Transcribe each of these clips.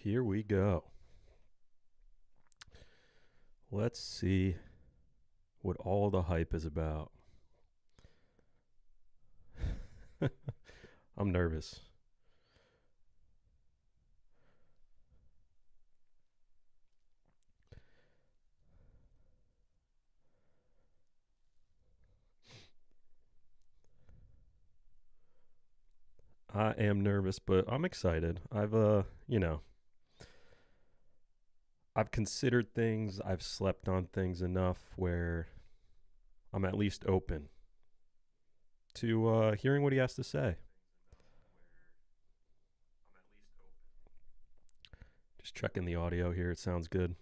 Here we go. Let's see what all the hype is about. I'm nervous. I am nervous, but I'm excited. I've considered things, I've slept on things enough where I'm at least open to hearing what he has to say. Just checking the audio here. It sounds good.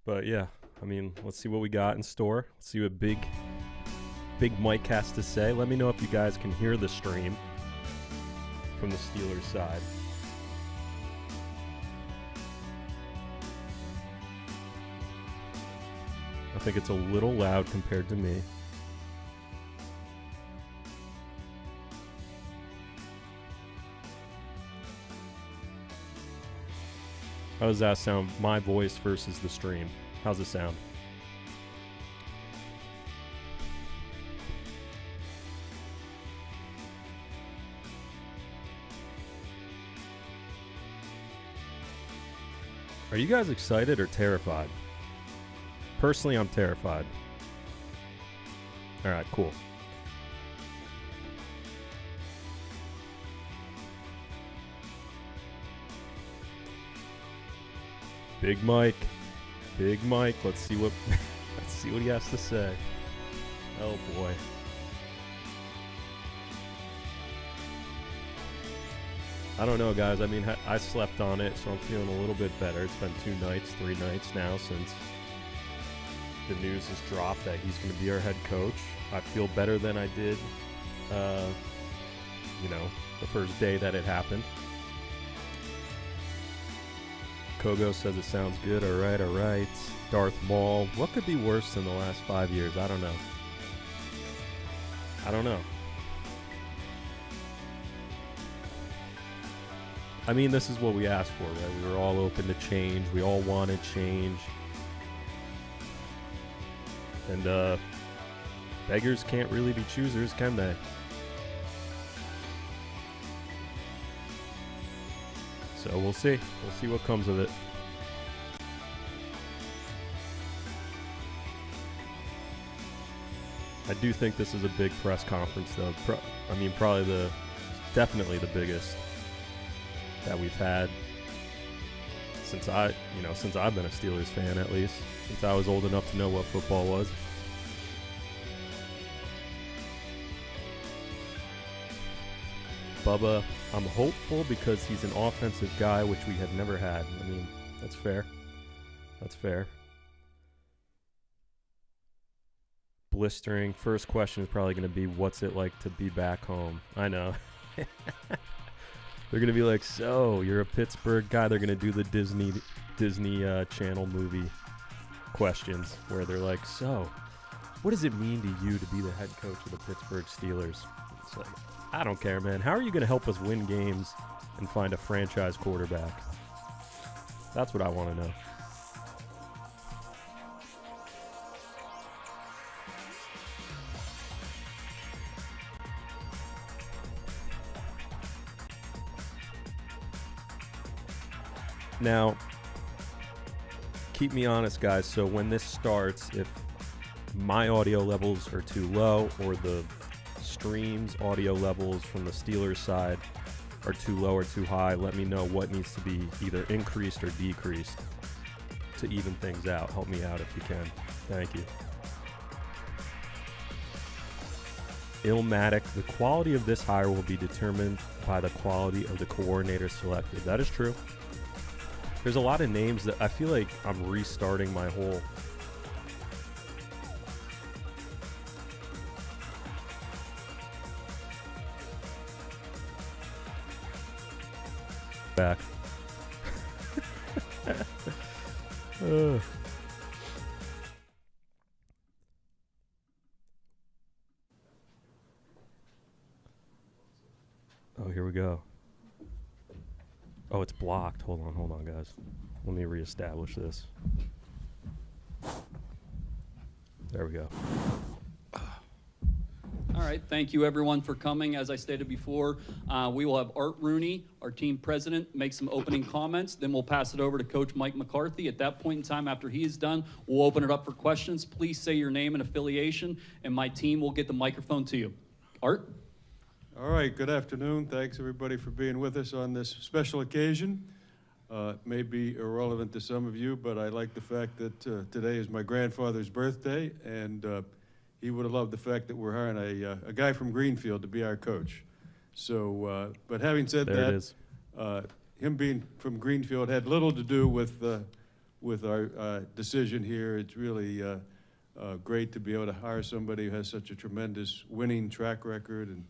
But yeah, let's see what we got in store. Let's see what Big Mike has to say. Let me know if you guys can hear the stream from the Steelers side. I think it's a little loud compared to me. How does that sound? My voice versus the stream. How's it sound? Are you guys excited or terrified? Personally, I'm terrified. All right, cool. Big Mike. Let's see what he has to say. Oh boy. I don't know, guys. I slept on it, so I'm feeling a little bit better. It's been 3 nights now since the news has dropped that he's going to be our head coach. I feel better than I did, the first day that it happened. Kogo says it sounds good. All right. Darth Maul. What could be worse than the last 5 years? I don't know. This is what we asked for, right? We were all open to change. We all wanted change. And beggars can't really be choosers, can they? So we'll see. We'll see what comes of it. I do think this is a big press conference, though. Definitely the biggest that we've had since I've been a Steelers fan, at least since I was old enough to know what football was. Bubba, I'm hopeful because he's an offensive guy, which we have never had. That's fair. Blistering. First question is probably going to be, what's it like to be back home? I know. They're going to be like, so, you're a Pittsburgh guy. They're going to do the Disney Channel movie questions where they're like, so, what does it mean to you to be the head coach of the Pittsburgh Steelers? It's like, I don't care, man. How are you going to help us win games and find a franchise quarterback? That's what I want to know. Now, keep me honest, guys. So when this starts, if my audio levels are too low or the stream's audio levels from the Steelers side are too low or too high, let me know what needs to be either increased or decreased to even things out. Help me out if you can. Thank you. Illmatic, the quality of this hire will be determined by the quality of the coordinator selected. That is true. There's a lot of names that I feel like I'm restarting my whole back. Oh, here we go. Oh, it's blocked. Hold on, guys. Let me reestablish this. There we go. All right, thank you everyone for coming. As I stated before, we will have Art Rooney, our team president, make some opening comments. Then we'll pass it over to Coach Mike McCarthy. At that point in time, after he is done, we'll open it up for questions. Please say your name and affiliation, and my team will get the microphone to you. Art? All right, good afternoon. Thanks everybody for being with us on this special occasion. It may be irrelevant to some of you, but I like the fact that today is my grandfather's birthday, and he would have loved the fact that we're hiring a guy from Greenfield to be our coach. So, but having said There it is. him being from Greenfield had little to do with our decision here. It's really great to be able to hire somebody who has such a tremendous winning track record and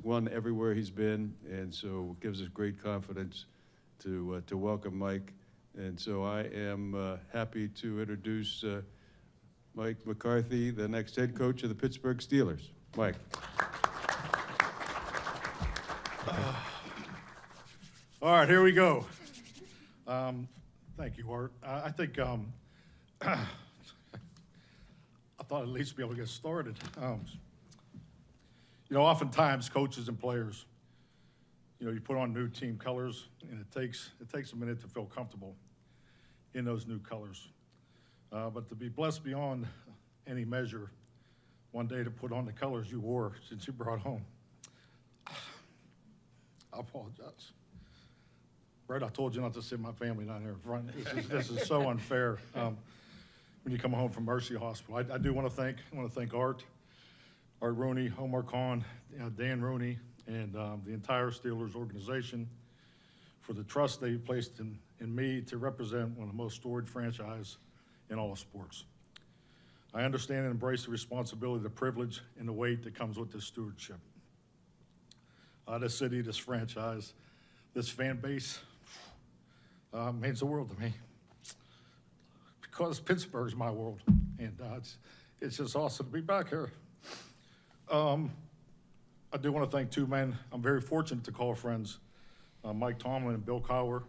won everywhere he's been, and so it gives us great confidence to welcome Mike. And so I am happy to introduce Mike McCarthy, the next head coach of the Pittsburgh Steelers. Mike. All right, here we go. Thank you, Art. I think I thought I'd at least be able to get started. You know, oftentimes coaches and players, you know, you put on new team colors, and it takes a minute to feel comfortable in those new colors. But to be blessed beyond any measure, one day to put on the colors you wore since you brought home. I apologize. Brett, I told you not to sit my family down here in front. This is so unfair. When you come home from Mercy Hospital, I do want to thank Art Rooney, Omar Khan, Dan Rooney, and the entire Steelers organization for the trust they placed in me to represent one of the most storied franchises in all of sports. I understand and embrace the responsibility, the privilege, and the weight that comes with this stewardship. This city, this franchise, this fan base means the world to me because Pittsburgh's my world, and it's just awesome to be back here. I do want to thank two men I'm very fortunate to call friends, Mike Tomlin and Bill Cowher.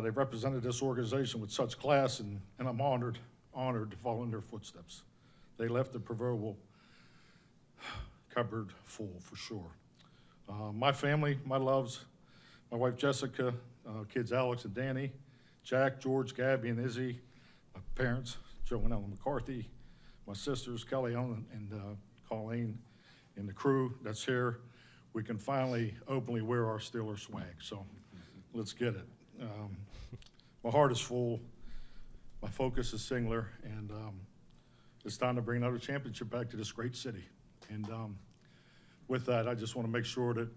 They've represented this organization with such class, and I'm honored to follow in their footsteps. They left the proverbial cupboard full, for sure. My family, my loves, my wife Jessica, kids Alex and Danny, Jack, George, Gabby, and Izzy, my parents, Joe and Ellen McCarthy, my sisters, Kelly, Ellen, and Colleen, and the crew that's here. We can finally openly wear our Steelers swag, so let's get it. My heart is full, my focus is singular, and it's time to bring another championship back to this great city. And with that, I just want to make sure that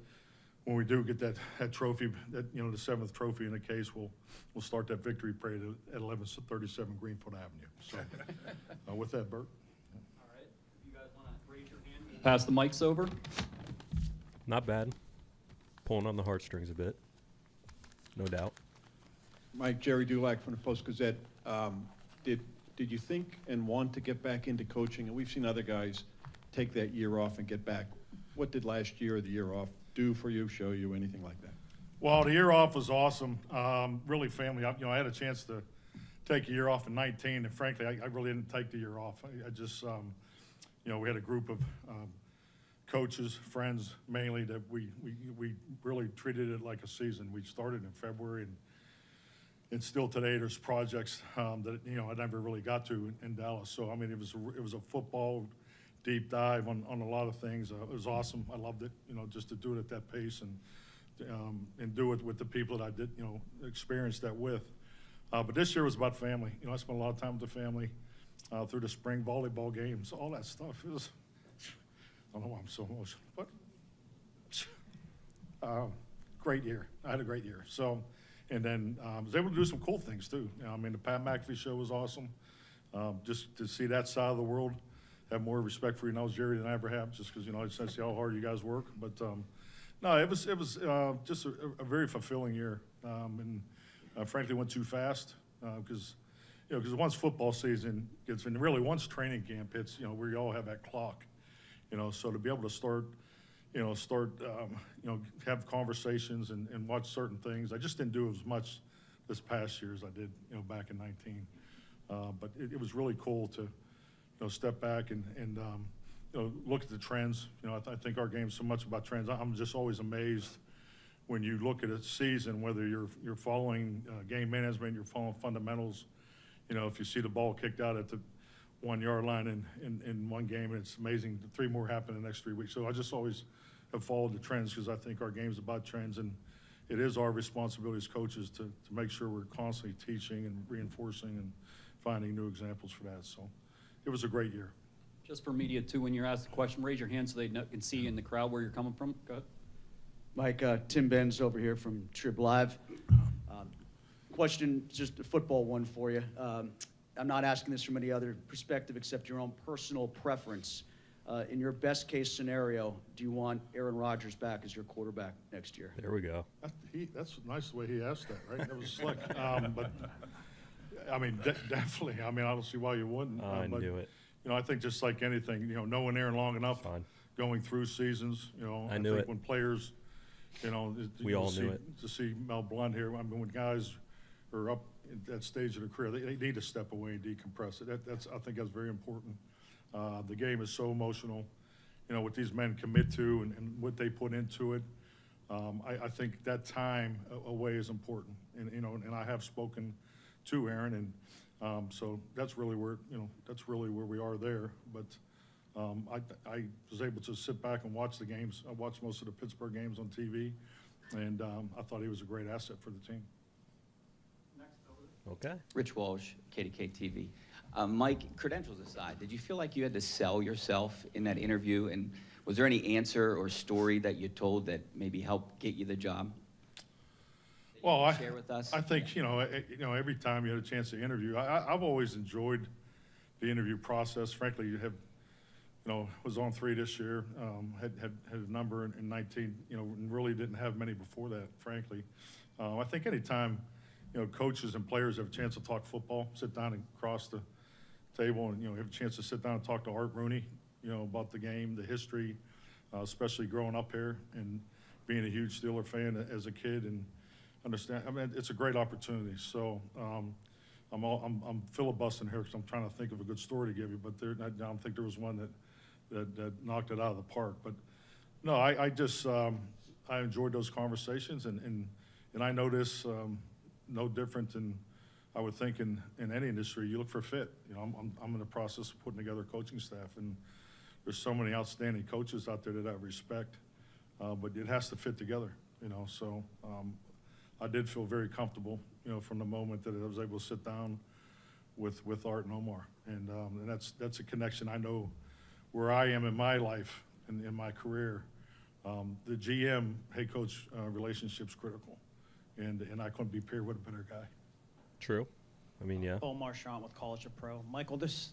when we do get that trophy, that, you know, the 7th trophy in the case, we'll start that victory parade at 1137 Greenfield Avenue. So with that, Bert. All right, if you guys want to raise your hand, we'll pass the mics over. Not bad. Pulling on the heartstrings a bit. No doubt. Mike, Jerry Dulac from the Post-Gazette. Did you think and want to get back into coaching? And we've seen other guys take that year off and get back. What did last year or the year off do for you, show you, anything like that? Well, the year off was awesome. Really family. You know, I had a chance to take a year off in 19, and frankly, I really didn't take the year off. I just, you know, we had a group of coaches, friends mainly, that we really treated it like a season. We started in February, and still today there's projects that, you know, I never really got to in Dallas. So I mean, it was a football deep dive on a lot of things. It was awesome. I loved it, you know, just to do it at that pace and do it with the people that I did, you know, experience that with. But this year was about family. You know, I spent a lot of time with the family through the spring volleyball games, all that stuff. It was, I don't know why I'm so emotional, but great year. I had a great year. So, and then I was able to do some cool things too. You know, I mean, the Pat McAfee show was awesome. Just to see that side of the world, have more respect for you now, Jerry, than I ever have, just because, you know, I just see how hard you guys work. But no, it was just a very fulfilling year, and frankly went too fast because, you know, because once football season gets in, really once training camp hits, you know, we all have that clock, you know, so to be able to start, start, have conversations and watch certain things. I just didn't do as much this past year as I did, back in 19. But it was really cool to, step back and look at the trends. I think our game's so much about trends. I'm just always amazed when you look at a season, whether you're following game management, you're following fundamentals. If you see the ball kicked out at the 1 yard line in one game, and it's amazing, 3 more happen in the next 3 weeks. So I just always have followed the trends because I think our game's about trends, and it is our responsibility as coaches to make sure we're constantly teaching and reinforcing and finding new examples for that. So it was a great year. Just for media too, when you're asked a question, raise your hand so they can see in the crowd where you're coming from. Go ahead. Mike, Tim Benz over here from Trib Live. Question, just a football one for you. I'm not asking this from any other perspective except your own personal preference. In your best case scenario, do you want Aaron Rodgers back as your quarterback next year? There we go. That's nice the way he asked that, right? That was slick. But I mean, definitely. I mean, I don't see why you wouldn't. I but, knew it. I think just like anything, knowing Aaron long enough, Fine. going through seasons, I knew think it. when players, We all knew it. To see Mel Blunt here, I mean, when guys are up at that stage of their career, they need to step away and decompress. I think that's very important. The game is so emotional, what these men commit to and what they put into it. I think that time away is important, and I have spoken to Aaron, and so that's really where we are there. But I was able to sit back and watch the games. I watched most of the Pittsburgh games on TV, and I thought he was a great asset for the team. Okay. Rich Walsh, KDK TV. Mike, credentials aside, did you feel like you had to sell yourself in that interview? And was there any answer or story that you told that maybe helped get you the job? Well, Share with us. I think, every time you had a chance to interview, I've always enjoyed the interview process. Frankly, you have, was on 3 this year, had a number in 19, and really didn't have many before that, frankly. I think anytime, coaches and players have a chance to talk football, sit down and cross the table and, have a chance to sit down and talk to Art Rooney, about the game, the history, especially growing up here and being a huge Steeler fan as a kid and understand. I mean, it's a great opportunity. So I'm filibustering here because I'm trying to think of a good story to give you, but I don't think there was one that knocked it out of the park. But no, I just I enjoyed those conversations and I know this no different than I would think in any industry. You look for fit. I'm in the process of putting together a coaching staff, and there's so many outstanding coaches out there that I respect, but it has to fit together. So I did feel very comfortable, from the moment that I was able to sit down with Art and Omar, and that's a connection I know where I am in my life and in my career. The GM head coach relationship's critical, and I couldn't be paired with a better guy. True. I mean, yeah. Omar Shant with College of Pro. Michael, this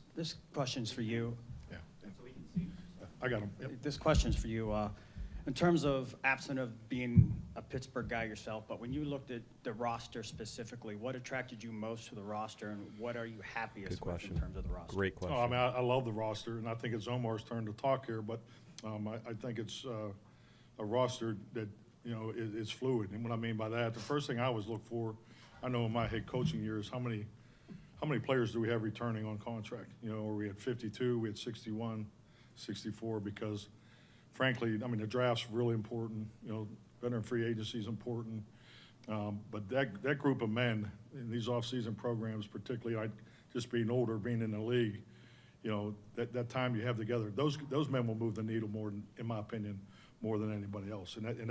question's for you. Yeah. I got him. Yep. This question's for you. In terms of absent of being a Pittsburgh guy yourself, but when you looked at the roster specifically, what attracted you most to the roster, and what are you happiest Good with question. in terms of the roster? Great question. Oh, I mean, I love the roster, and I think it's Omar's turn to talk here, but I think it's a roster that, is fluid. And what I mean by that, the first thing I always look for, I know in my head coaching years, how many players do we have returning on contract? Or we had 52, we had 61, 64, because frankly, I mean, the draft's really important. Veteran free agency is important. But that group of men in these off-season programs, particularly just being older, being in the league, that time you have together, those men will move the needle more, in my opinion, more than anybody else. And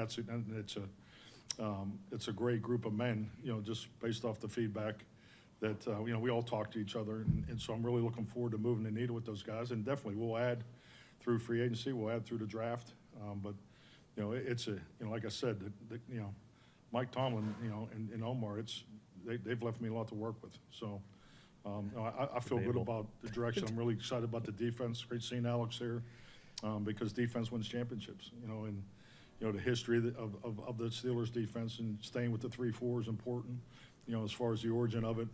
it's a great group of men, just based off the feedback that, we all talk to each other. And so I'm really looking forward to moving the needle with those guys. And definitely we'll add through free agency, we'll add through the draft. But, it's like I said, Mike Tomlin, and Omar, they've left me a lot to work with. So I feel good about the direction. I'm really excited about the defense. Great seeing Alex here, because defense wins championships, and, the history of the Steelers defense and staying with the 3-4 is important, as far as the origin of it.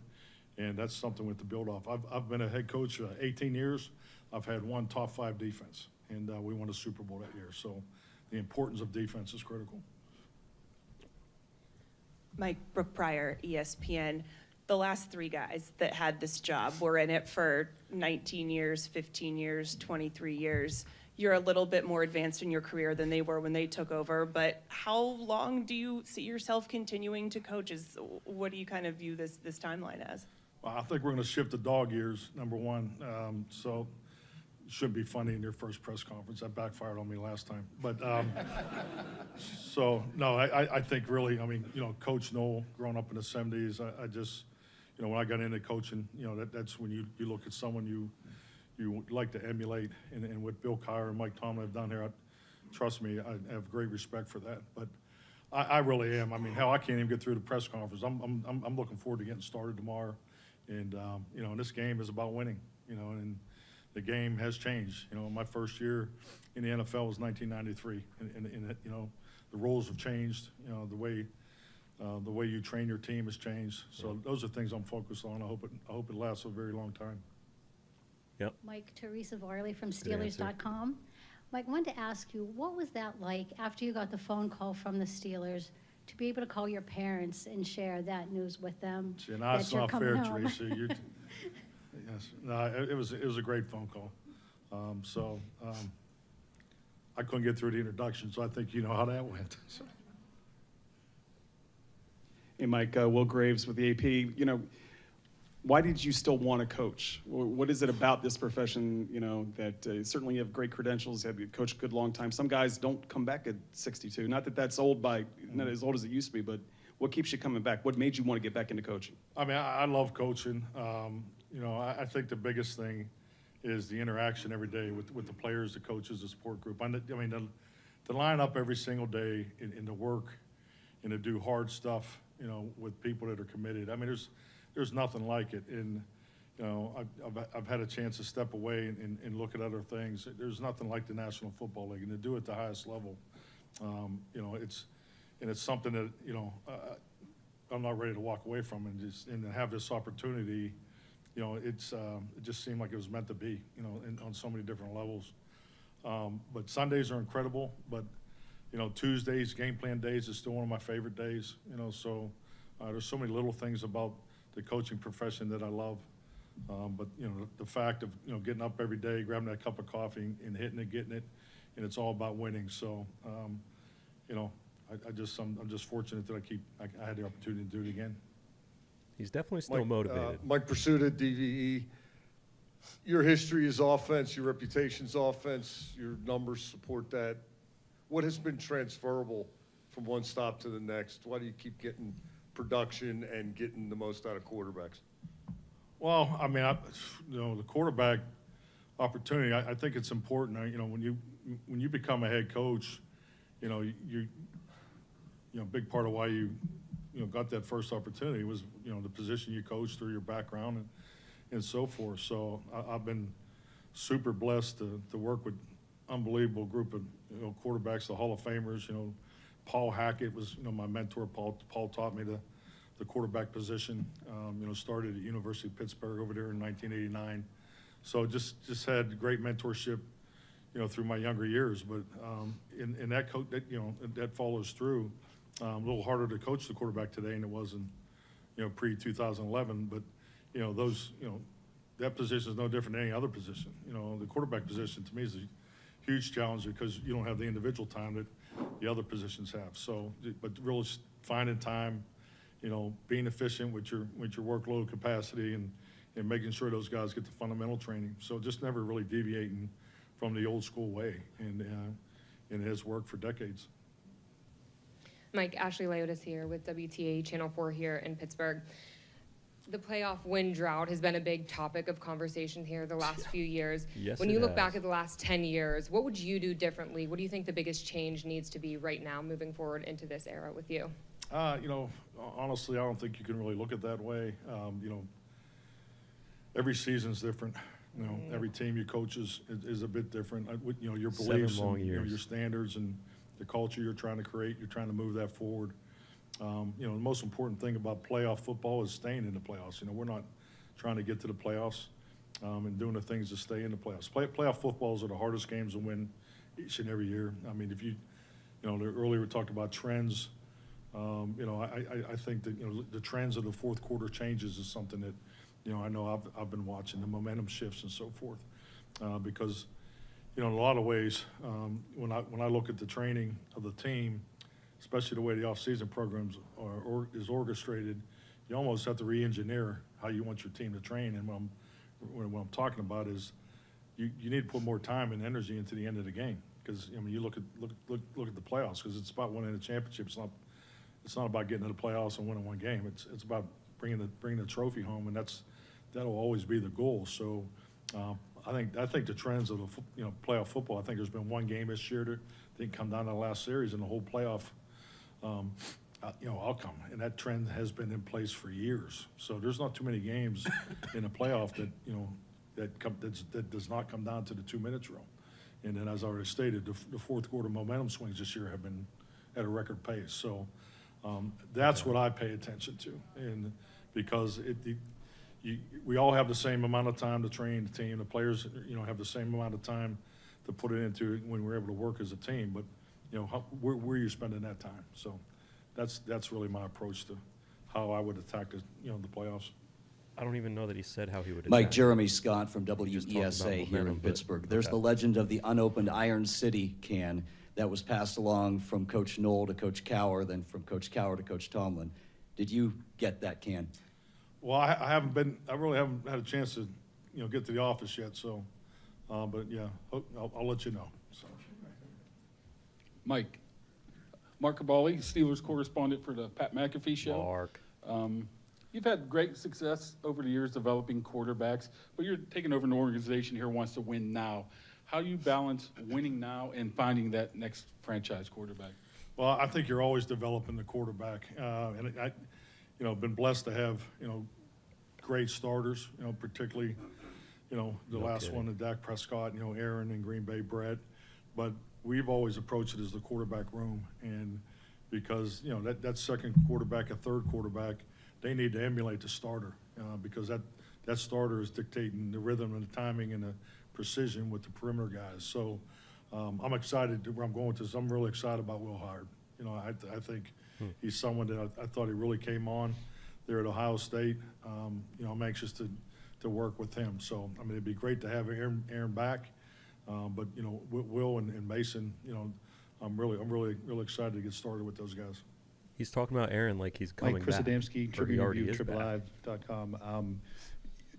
And that's something with the build off. I've been a head coach 18 years. I've had one top 5 defense, and we won a Super Bowl that year. So the importance of defense is critical. Mike, Brooke Pryor, ESPN. The last three guys that had this job were in it for 19 years, 15 years, 23 years. You're a little bit more advanced in your career than they were when they took over, but how long do you see yourself continuing to coach? What do you kind of view this timeline as? Well, I think we're going to shift the dog years, number one. So it should be funny in your first press conference. That backfired on me last time. But so, no, I think really, I mean, you know, Coach Noel, growing up in the 70s, I just, you know, when I got into coaching, you know, that's when you look at someone you like to emulate. And what Bill Kyer and Mike Tomlin have done here, trust me, I have great respect for that. But I really am. I mean, hell, I can't even get through the press conference. I'm looking forward to getting started tomorrow. And, you know, and this game is about winning, you know, and the game has changed. You know, my first year in the NFL was 1993. And you know, the rules have changed. You know, the way you train your team has changed. So those are things I'm focused on. I hope it lasts a very long time. Yep. Mike, Teresa Varley from Good answer. Steelers.com. Mike, I wanted to ask you, what was that like after you got the phone call from the Steelers to be able to call your parents and share that news with them? See, no, that it's you're not coming fair, home? Teresa. Yes, no, it was a great phone call. I couldn't get through the introduction, so I think you know how that went. So. Hey, Mike, Will Graves with the AP. You know, why did you still want to coach? What is it about this profession, you know, that certainly you have great credentials, have coached a good long time. Some guys don't come back at 62. Not that that's old not as old as it used to be, but what keeps you coming back? What made you want to get back into coaching? I mean, I love coaching. You know, I think the biggest thing is the interaction every day with the players, the coaches, the support group. I mean, to line up every single day and to work and to do hard stuff, you know, with people that are committed. I mean, there's nothing like it. And, you know, I've had a chance to step away and look at other things. There's nothing like the National Football League, and to do it at the highest level, you know, it's something that, you know, I'm not ready to walk away from, and to have this opportunity, you know, it just seemed like it was meant to be, you know, on so many different levels. But Sundays are incredible, but, you know, Tuesdays, game plan days is still one of my favorite days, you know, so there's so many little things about the coaching profession that I love. But, you know, the fact of, you know, getting up every day, grabbing that cup of coffee and hitting it, getting it, and it's all about winning. So, you know, I'm just fortunate that I had the opportunity to do it again. He's definitely still motivated. Mike Pursuta, DVE. Your history is offense, your reputation's offense, your numbers support that. What has been transferable from one stop to the next? Why do you keep getting production and getting the most out of quarterbacks? Well, I mean, you know, the quarterback opportunity, I think it's important. You know, when you become a head coach, you know, you know, a big part of why you know, got that first opportunity was, you know, the position you coached through your background and so forth. So I've been super blessed to work with unbelievable group of, you know, quarterbacks, the Hall of Famers. You know, Paul Hackett was, you know, my mentor. Paul taught me the quarterback position. You know, started at University of Pittsburgh over there in 1989. So just had great mentorship, you know, through my younger years. But in that you know, that follows through. A little harder to coach the quarterback today than it was in, you know, pre-2011. But, you know, you know, that position is no different than any other position. You know, the quarterback position to me is a huge challenge because you don't have the individual time that the other positions have. So, but really finding time, you know, being efficient with your workload capacity and making sure those guys get the fundamental training. So just never really deviating from the old school way, and it has worked for decades. Mike, Ashley Leotis here with WTA Channel 4 here in Pittsburgh. The playoff win drought has been a big topic of conversation here the last few years. Yes, when you look back at the last 10 years, what would you do differently? What do you think the biggest change needs to be right now moving forward into this era with you? You know, honestly, I don't think you can really look at it that way. You know, every season's different. You know, every team you coach is a bit different. You know, your beliefs, 7 long and, you know, years. your standards and the culture you're trying to create, you're trying to move that forward. You know, the most important thing about playoff football is staying in the playoffs. You know, we're not trying to get to the playoffs and doing the things to stay in the playoffs. Playoff footballs are the hardest games to win each and every year. I mean, if you Earlier we talked about trends. I think that, the trends of the fourth quarter changes is something that, I know I've been watching, the momentum shifts and so forth. Because, in a lot of ways, when I look at the training of the team, especially the way the off-season programs is orchestrated, you almost have to re-engineer how you want your team to train. And what I'm talking about is you need to put more time and energy into the end of the game. Because you look at the playoffs, because it's about winning the championship. It's not about getting to the playoffs and winning one game. It's about bringing the trophy home, and that'll always be the goal. So I think the trends of the playoff football. I think there's been one game this year that didn't come down to the last series, and the whole playoff outcome, and that trend has been in place for years. So there's not too many games in the playoff that does not come down to the 2 minutes rule. And then, as I already stated, the fourth quarter momentum swings this year have been at a record pace. So that's what I pay attention to, and because we all have the same amount of time to train the team. The players, have the same amount of time to put it into when we're able to work as a team. But where are you spending that time? So that's really my approach to how I would attack the playoffs. I don't even know that he said how he would attack. Mike, Jeremy Scott from Just talking about WESA here in momentum, but- Pittsburgh. There's okay. the legend of the unopened Iron City can that was passed along from Coach Knoll to Coach Cower, then from Coach Cower to Coach Tomlin. Did you get that can? Well, I really haven't had a chance to, get to the office yet. So, but yeah, I'll let you know. So. Mike, Mark Cabali, Steelers correspondent for the Pat McAfee Show. Mark. You've had great success over the years developing quarterbacks, but you're taking over an organization here who wants to win now. How do you balance winning now and finding that next franchise quarterback? Well, I think you're always developing the quarterback, and been blessed to have great starters. Particularly, the last one, the Dak Prescott. Aaron and Green Bay Brett, but we've always approached it as the quarterback room, and because that second quarterback, a third quarterback, they need to emulate the starter because that starter is dictating the rhythm and the timing and the precision with the perimeter guys. So I'm excited where I'm going with this. I'm really excited about Will Howard. I think he's someone that I thought he really came on there at Ohio State. I'm anxious to work with him. So it'd be great to have Aaron back. But Will and Mason, I'm really excited to get started with those guys. He's talking about Aaron like he's coming Mike, Chris back. Adamski, or he Tribune already Review, is back. TribLive.com.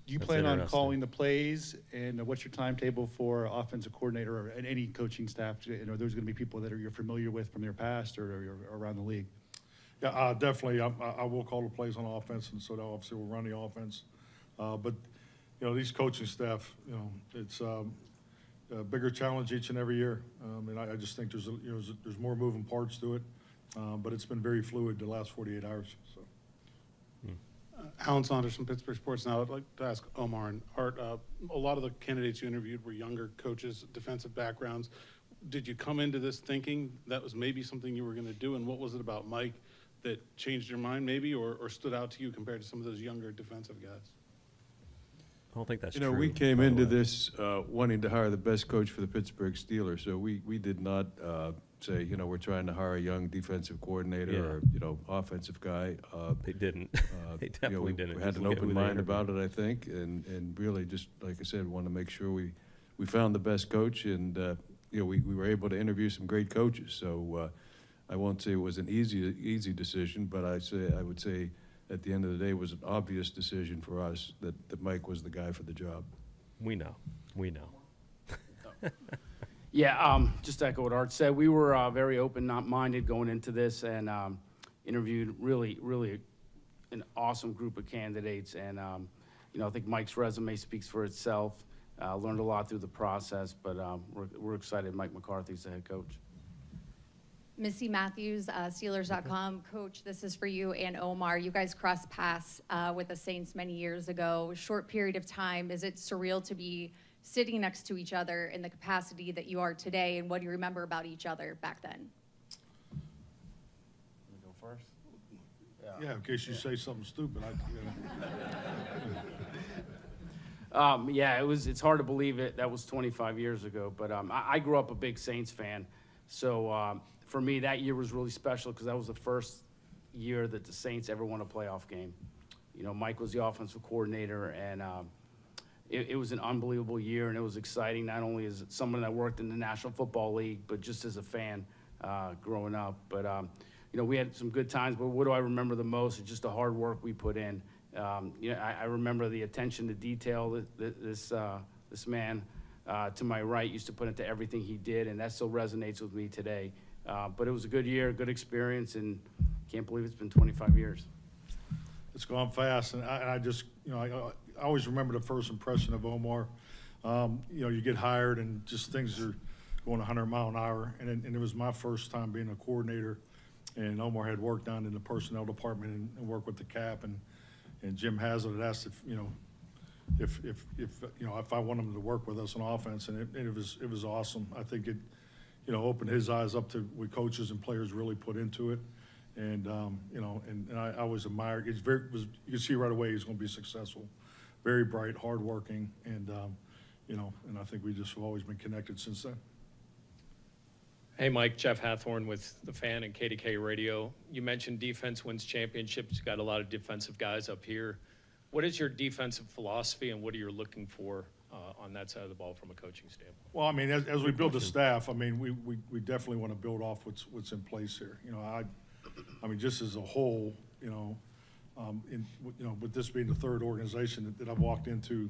Do you That's plan on interesting. calling the plays, and what's your timetable for offensive coordinator or any coaching staff? Are those going to be people that you're familiar with from your past or around the league? Yeah, definitely. I will call the plays on offense, and so that obviously will run the offense. But these coaching staff, it's a bigger challenge each and every year. And I just think there's more moving parts to it. But it's been very fluid the last 48 hours. So. Alan Saunders from Pittsburgh Sports Now. I'd like to ask Omar and Art, a lot of the candidates you interviewed were younger coaches, defensive backgrounds. Did you come into this thinking that was maybe something you were going to do, and what was it about Mike that changed your mind maybe or stood out to you compared to some of those younger defensive guys? I don't think that's true. We came by the into way. this wanting to hire the best coach for the Pittsburgh Steelers, so we did not say, we're trying to hire a young defensive coordinator or, offensive guy. They didn't. They definitely didn't. We had Just an look at open who they mind interviewed. about it, I think, and really just, like I said, want to make sure we found the best coach, and, we were able to interview some great coaches. So I won't say it was an easy decision, but I would say at the end of the day, it was an obvious decision for us that Mike was the guy for the job. We know. Yeah, just to echo what Art said, we were very open-minded going into this and interviewed really an awesome group of candidates. And, I think Mike's resume speaks for itself. Learned a lot through the process, but we're excited Mike McCarthy's the head coach. Missy Matthews, Steelers.com. Coach, this is for you and Omar. You guys crossed paths with the Saints many years ago. Short period of time. Is it surreal to be sitting next to each other in the capacity that you are today, and what do you remember about each other back then? Can we go first? Yeah, in case you say something stupid. Yeah, it's hard to believe it. That was 25 years ago, but I grew up a big Saints fan. So for me, that year was really special because that was the first year that the Saints ever won a playoff game. You know, Mike was the offensive coordinator, and it was an unbelievable year, and it was exciting, not only as someone that worked in the National Football League, but just as a fan growing up. But, you know, we had some good times, but what do I remember the most is just the hard work we put in. You know, I remember the attention to detail that this man to my right used to put into everything he did, and that still resonates with me today. But it was a good year, good experience, and can't believe it's been 25 years. It's gone fast, and I just, you know, I always remember the first impression of Omar. You know, you get hired and just things are going 100 mile an hour, and it was my first time being a coordinator, and Omar had worked down in the personnel department and worked with the cap, and Jim Haslett had asked if, you know, if you know, if I want him to work with us on offense, and it was awesome. I think it, you know, opened his eyes up to what coaches and players really put into it. And, you know, and I always admired, you can see right away he's going to be successful. Very bright, hardworking, and, you know, and I think we just have always been connected since then. Hey, Mike, Jeff Hathorn with The Fan and KDK Radio. You mentioned defense wins championships. You've got a lot of defensive guys up here. What is your defensive philosophy, and what are you looking for on that side of the ball from a coaching standpoint? Well, I mean, as we build the staff, I mean, we definitely want to build off what's in place here. You know, I mean, just as a whole, you know, you know, with this being the third organization that I've walked into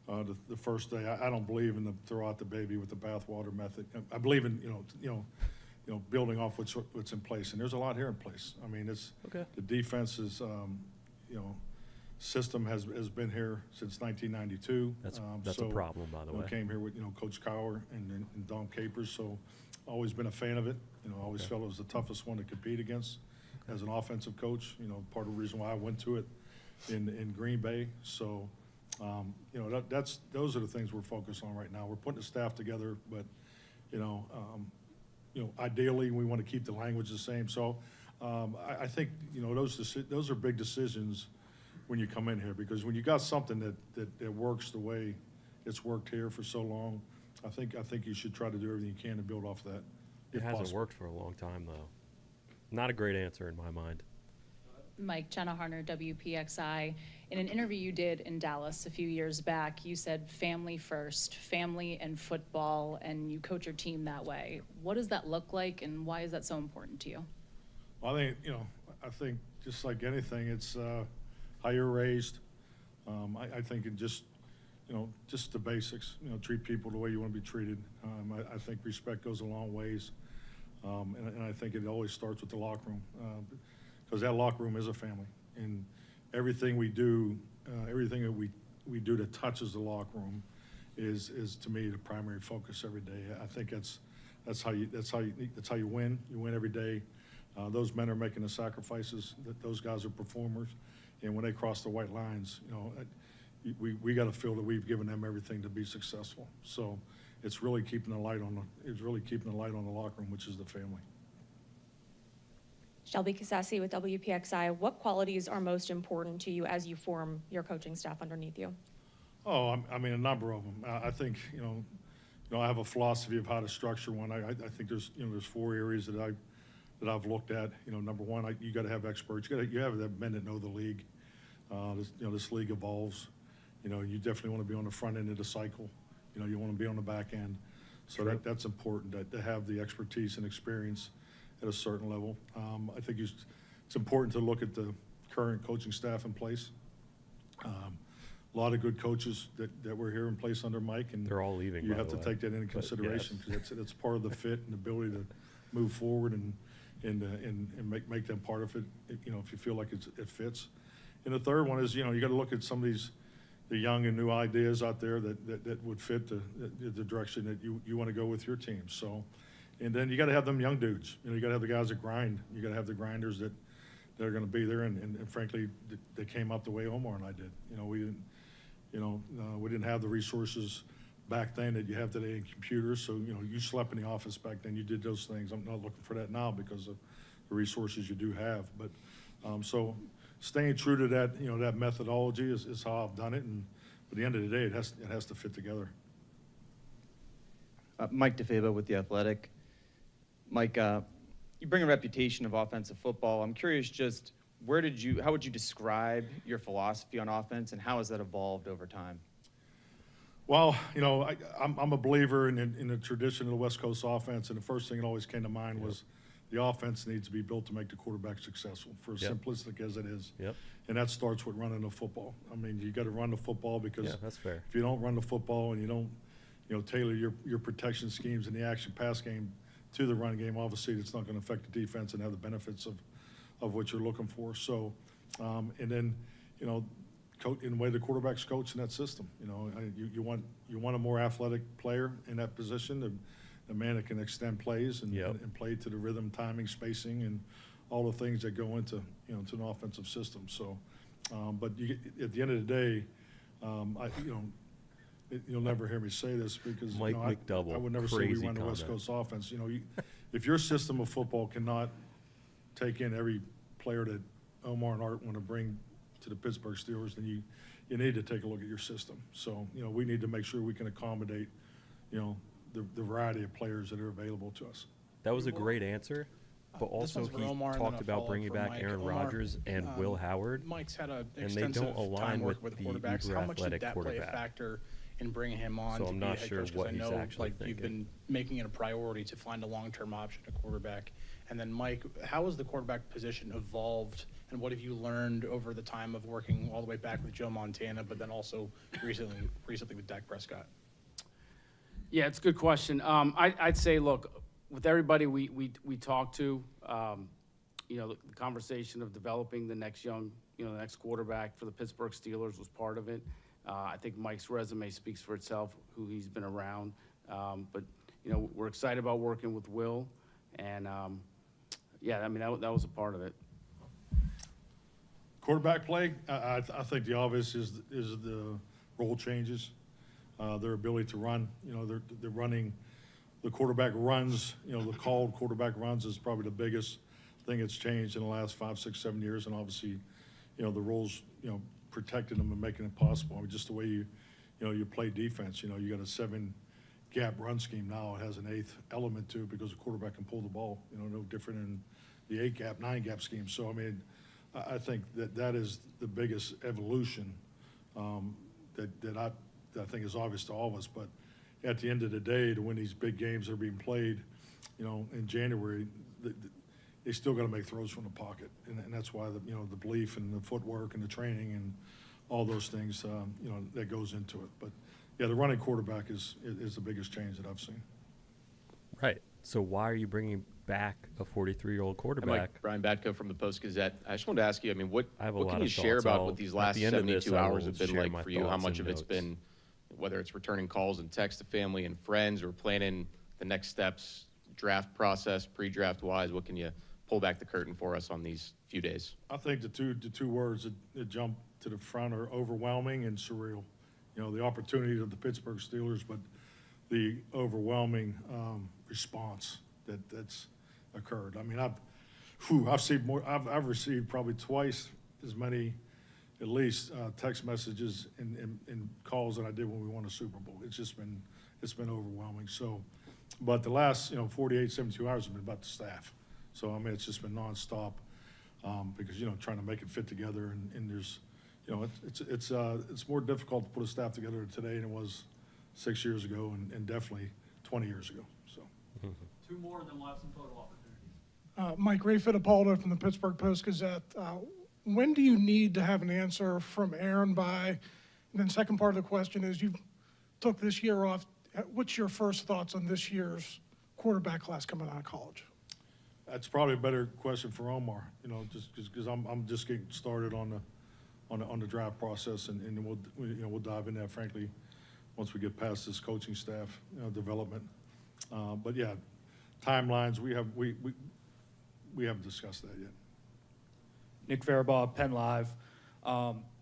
the first day, I don't believe in the throw out the baby with the bathwater method. I believe in, you know, building off what's in place, and there's a lot here in place. I mean, it's okay. The defense is, you know, system has been here since 1992. That's so, a problem, by the way. Came here with, you know, Coach Cower and Dom Capers, so always been a fan of it. You know, always felt it was the toughest one to compete against as an offensive coach. You know, part of the reason why I went to it in Green Bay. So, you know, those are the things we're focused on right now. We're putting the staff together, but, you know, ideally we want to keep the language the same. So, I think, you know, those are big decisions when you come in here, because when you got something that works the way it's worked here for so long, I think you should try to do everything you can to build off that. It hasn't worked for a long time, though. Not a great answer in my mind. Mike, Jenna Harner, WPXI. In an interview you did in Dallas a few years back, you said family first, family and football, and you coach your team that way. What does that look like, and why is that so important to you? Well, I think just like anything, it's how you're raised. I think it just, you know, just the basics. You know, treat people the way you want to be treated. I think respect goes a long ways, and I think it always starts with the locker room, because that locker room is a family, and everything we do, everything that we do that touches the locker room, is to me the primary focus every day. I think that's how you win. You win every day. Those men are making the sacrifices. Those guys are performers, and when they cross the white lines, you know, we got to feel that we've given them everything to be successful. So it's really keeping the light on the locker room, which is the family. Shelby Cassasi with WPXI. What qualities are most important to you as you form your coaching staff underneath you? Oh, I mean, a number of them. I think, you know, I have a philosophy of how to structure one. I think there's 4 areas that I've looked at. You know, number one, you got to have experts. You have the men that know the league. This league evolves. You know, you definitely want to be on the front end of the cycle. You know, you want to be on the back end. So that's important to have the expertise and experience at a certain level. I think it's important to look at the current coaching staff in place. A lot of good coaches that were here in place under Mike, and they're all leaving. You have to take that into consideration, because it's part of the fit and ability to move forward and make them part of it. You know, if you feel like it fits. And the third one is, you know, you got to look at some of the young and new ideas out there that would fit the direction that you want to go with your team. So, and then you got to have them young dudes. You know, you got to have the guys that grind. You got to have the grinders that are going to be there. And frankly, they came up the way Omar and I did. You know, we didn't have the resources back then that you have today in computers. So, you know, you slept in the office back then. You did those things. I'm not looking for that now because of the resources you do have. But so staying true to that, you know, that methodology is how I've done it. And at the end of the day, it has to fit together. Mike DeFabo with The Athletic. Mike, you bring a reputation of offensive football. I'm curious, just how would you describe your philosophy on offense, and how has that evolved over time? Well, I'm a believer in the tradition of the West Coast offense, and the first thing that always came to mind was the offense needs to be built to make the quarterback successful, for as simplistic as it is. Yep. And that starts with running the football. I mean, you got to run the football because that's fair. if you don't run the football and you don't, tailor your protection schemes in the action pass game to the run game, obviously it's not going to affect the defense and have the benefits of what you're looking for. So, and then, in the way the quarterback's coached in that system, you want a more athletic player in that position, a man that can extend plays and play to the rhythm, timing, spacing, and all the things that go into to an offensive system. So, but at the end of the day, you'll never hear me say this because Mike McDouble, I would never say we run the West Coast offense. If your system of football cannot take in every player that Omar and Art want to bring to the Pittsburgh Steelers, then you need to take a look at your system. So, we need to make sure we can accommodate, the variety of players that are available to us. That was a great answer, but also he talked about bringing back Aaron Rodgers and Will Howard, Mike's had an and they don't align with the quarterbacks. How much did athletic that play a quarterback. factor in bringing him on So to I'm be a not head sure coach? 'Cause what I he's know, actually you've been making it a priority to find a long-term option at quarterback. And then, Mike, how has the quarterback position evolved, and what have you learned over the time of working all the way back with Joe Montana, but then also recently with Dak Prescott? Yeah, it's a good question. I'd say, look, with everybody we talk to, the conversation of developing the next the next quarterback for the Pittsburgh Steelers was part of it. I think Mike's resume speaks for itself, who he's been around. But we're excited about working with Will, and that was a part of it. Quarterback play, I think the obvious is the role changes, their ability to run. They're running. The quarterback runs. The called quarterback runs is probably the biggest thing that's changed in the last 5, 6, 7 years, and obviously, the rules, protecting them and making it possible. I mean, just the way you play defense. You got a 7-gap run scheme now. It has an 8th element to it because the quarterback can pull the ball. No different than the 8-gap, 9-gap scheme. So I mean, I think that is the biggest evolution that I think is obvious to all of us. But at the end of the day, to win these big games that are being played, in January, they still got to make throws from the pocket, and that's why the belief and the footwork and the training and all those things that goes into it. But yeah, the running quarterback is the biggest change that I've seen. Right. So why are you bringing back a 43-year-old quarterback? Mike, Brian Batko from the Post-Gazette. I just wanted to ask you, I mean, what can you share about what these last 72 hours have been like for you? How much of it's been, whether it's returning calls and text to family and friends or planning the next steps, draft process, pre-draft wise? What can you pull back the curtain for us on these few days? I think the two words that jump to the front are overwhelming and surreal. The opportunity of the Pittsburgh Steelers, but the overwhelming response that's occurred. I mean, I've seen more. I've received probably twice as many, at least, text messages and calls than I did when we won a Super Bowl. It's been overwhelming. So, but the last 48, 72 hours have been about the staff. So I mean, it's just been nonstop because trying to make it fit together and there's it's more difficult to put a staff together today than it was 6 years ago and definitely 20 years ago. So. Two more, and then we'll have some photo opportunities. Mike, Ray Fittipaldo from the Pittsburgh Post-Gazette. When do you need to have an answer from Aaron by? And then second part of the question is, you took this year off. What's your first thoughts on this year's quarterback class coming out of college? That's probably a better question for Omar. Just because I'm just getting started on the draft process, and we'll dive in that, frankly, once we get past this coaching staff development. But yeah, timelines we haven't discussed that yet. Nick Farabaugh, Penn Live.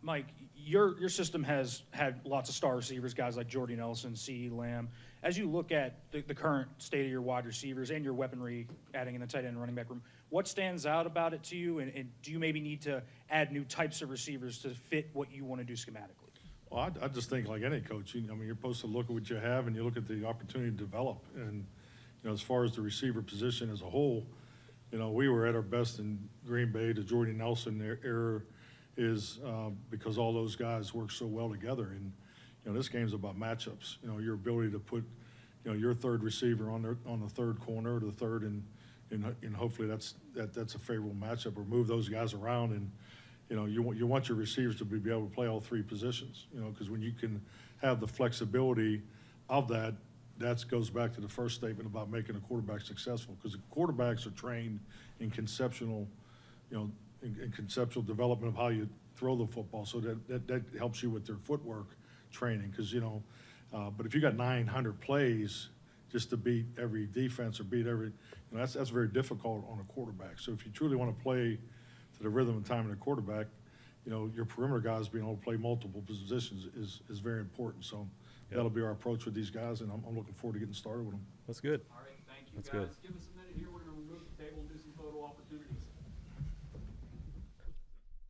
Mike, your system has had lots of star receivers, guys like Jordy Nelson, CeeDee Lamb. As you look at the current state of your wide receivers and your weaponry, adding in the tight end and running back room, what stands out about it to you, and do you maybe need to add new types of receivers to fit what you want to do schematically? Well, I just think like any coach, you're supposed to look at what you have and you look at the opportunity to develop. And, as far as the receiver position as a whole, we were at our best in Green Bay. The Jordy Nelson era is because all those guys work so well together. And, this game's about matchups. Your ability to put, your third receiver on the third corner or the third, and hopefully that's a favorable matchup, or move those guys around. And, you want your receivers to be able to play all three positions, because when you can have the flexibility of that, that goes back to the first statement about making a quarterback successful, because quarterbacks are trained in conceptual, in conceptual development of how you throw the football. So that helps you with their footwork training, because, but if you got 900 plays just to beat every defense or beat every, that's very difficult on a quarterback. So if you truly want to play to the rhythm and time of the quarterback, your perimeter guys being able to play multiple positions is very important. So that'll be our approach with these guys, and I'm looking forward to getting started with them. That's good. All right, thank you, That's guys. good. Give us a minute here. We're going to remove the table and do some photo opportunities.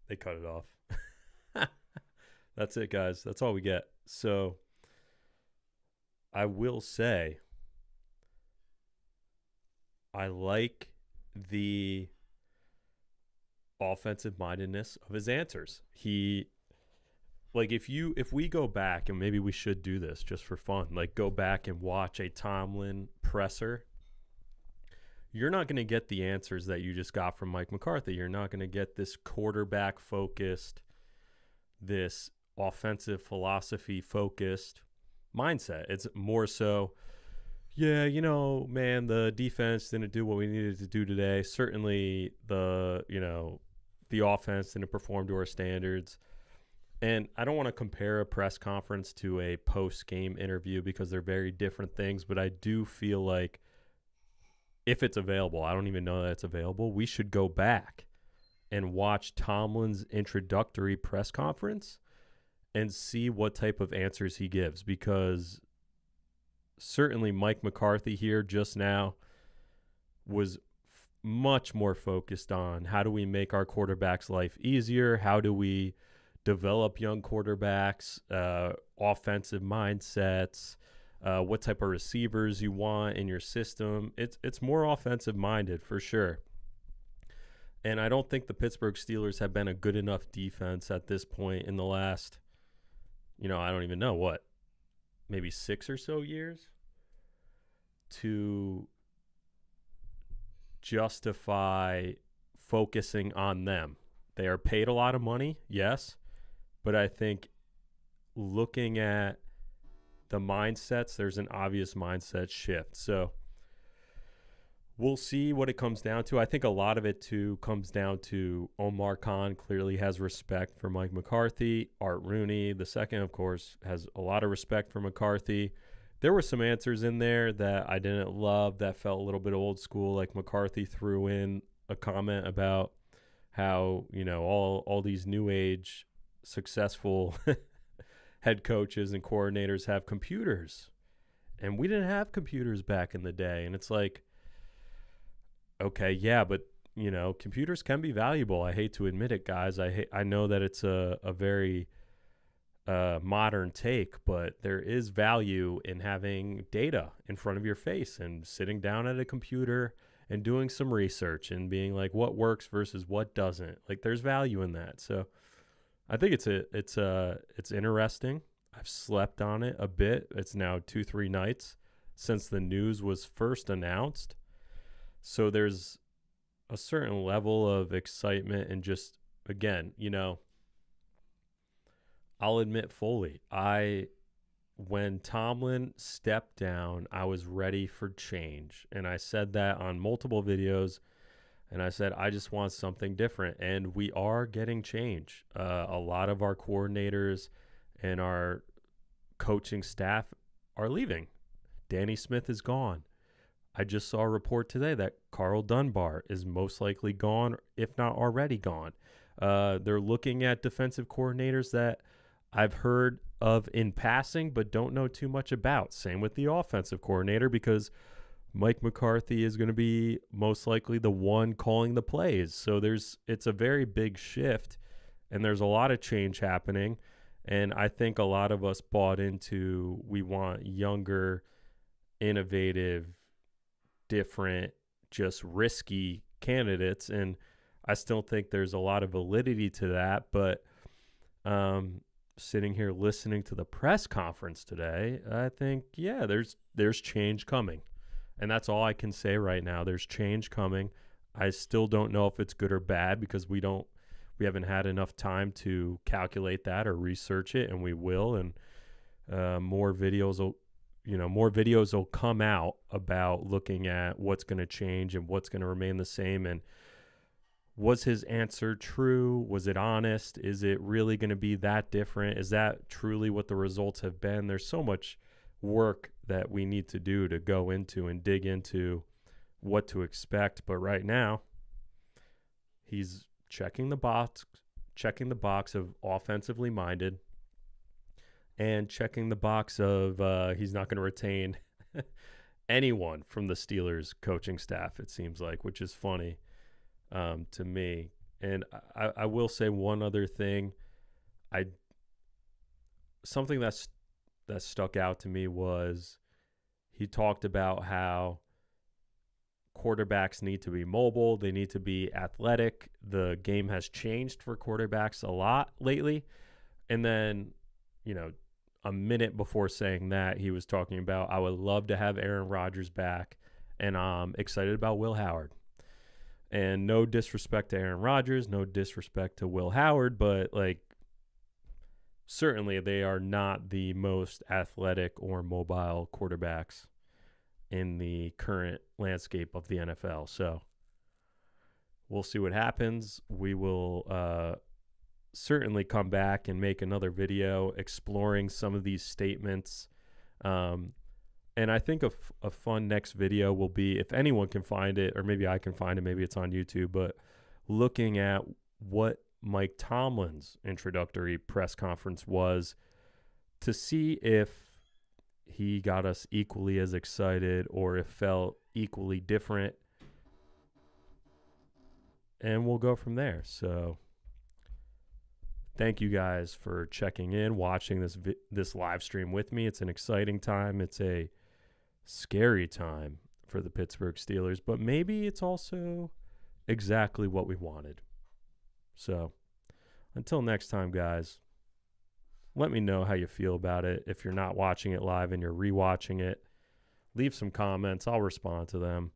They cut it off. That's it, guys. That's all we get. So I will say I like the offensive mindedness of his answers. If we go back, and maybe we should do this just for fun, like go back and watch a Tomlin presser, you're not going to get the answers that you just got from Mike McCarthy. You're not going to get this quarterback focused, this offensive philosophy focused mindset. It's more so, yeah, man, the defense didn't do what we needed to do today. Certainly the offense didn't perform to our standards. And I don't want to compare a press conference to a post-game interview because they're very different things, but I do feel like if it's available, I don't even know that it's available, we should go back and watch Tomlin's introductory press conference and see what type of answers he gives, because certainly Mike McCarthy here just now was much more focused on how do we make our quarterback's life easier, how do we develop young quarterbacks, offensive mindsets, what type of receivers you want in your system. It's more offensive minded for sure. And I don't think the Pittsburgh Steelers have been a good enough defense at this point in the last, I don't even know what, maybe 6 or so years to justify focusing on them. They are paid a lot of money, yes, but I think looking at the mindsets, there's an obvious mindset shift. So we'll see what it comes down to. I think a lot of it, too, comes down to Omar Khan clearly has respect for Mike McCarthy. Art Rooney, the second, of course, has a lot of respect for McCarthy. There were some answers in there that I didn't love that felt a little bit old school, like McCarthy threw in a comment about how, all these new age successful head coaches and coordinators have computers. And we didn't have computers back in the day. And it's like, okay, yeah, but, computers can be valuable. I hate to admit it, guys. I know that it's a very modern take, but there is value in having data in front of your face and sitting down at a computer and doing some research and being like, what works versus what doesn't. Like, there's value in that. So I think it's interesting. I've slept on it a bit. It's now 2-3 nights since the news was first announced. So there's a certain level of excitement and just, again, I'll admit fully, when Tomlin stepped down, I was ready for change. And I said that on multiple videos. And I said, I just want something different. And we are getting change. A lot of our coordinators and our coaching staff are leaving. Danny Smith is gone. I just saw a report today that Carl Dunbar is most likely gone, if not already gone. They're looking at defensive coordinators that I've heard of in passing, but don't know too much about. Same with the offensive coordinator, because Mike McCarthy is going to be most likely the one calling the plays. So it's a very big shift, and there's a lot of change happening. And I think a lot of us bought into, we want younger, innovative different, just risky candidates. And I still think there's a lot of validity to that. But sitting here listening to the press conference today, I think, yeah, there's change coming. And that's all I can say right now. There's change coming. I still don't know if it's good or bad because we haven't had enough time to calculate that or research it, and we will. And more videos will come out about looking at what's going to change and what's going to remain the same. And was his answer true? Was it honest? Is it really going to be that different? Is that truly what the results have been? There's so much work that we need to do to go into and dig into what to expect. But right now, he's checking the box of offensively minded and checking the box of he's not going to retain anyone from the Steelers coaching staff, it seems like, which is funny to me. And I will say one other thing. Something that stuck out to me was he talked about how quarterbacks need to be mobile. They need to be athletic. The game has changed for quarterbacks a lot lately. And then, a minute before saying that, he was talking about, I would love to have Aaron Rodgers back, and I'm excited about Will Howard. And no disrespect to Aaron Rodgers, no disrespect to Will Howard, but certainly they are not the most athletic or mobile quarterbacks in the current landscape of the NFL. So we'll see what happens. We will certainly come back and make another video exploring some of these statements. And I think a fun next video will be, if anyone can find it, or maybe I can find it, maybe it's on YouTube, but looking at what Mike Tomlin's introductory press conference was to see if he got us equally as excited or if felt equally different. And we'll go from there. So thank you guys for checking in, watching this live stream with me. It's an exciting time. It's a scary time for the Pittsburgh Steelers, but maybe it's also exactly what we wanted. So until next time, guys, let me know how you feel about it. If you're not watching it live and you're rewatching it, leave some comments. I'll respond to them.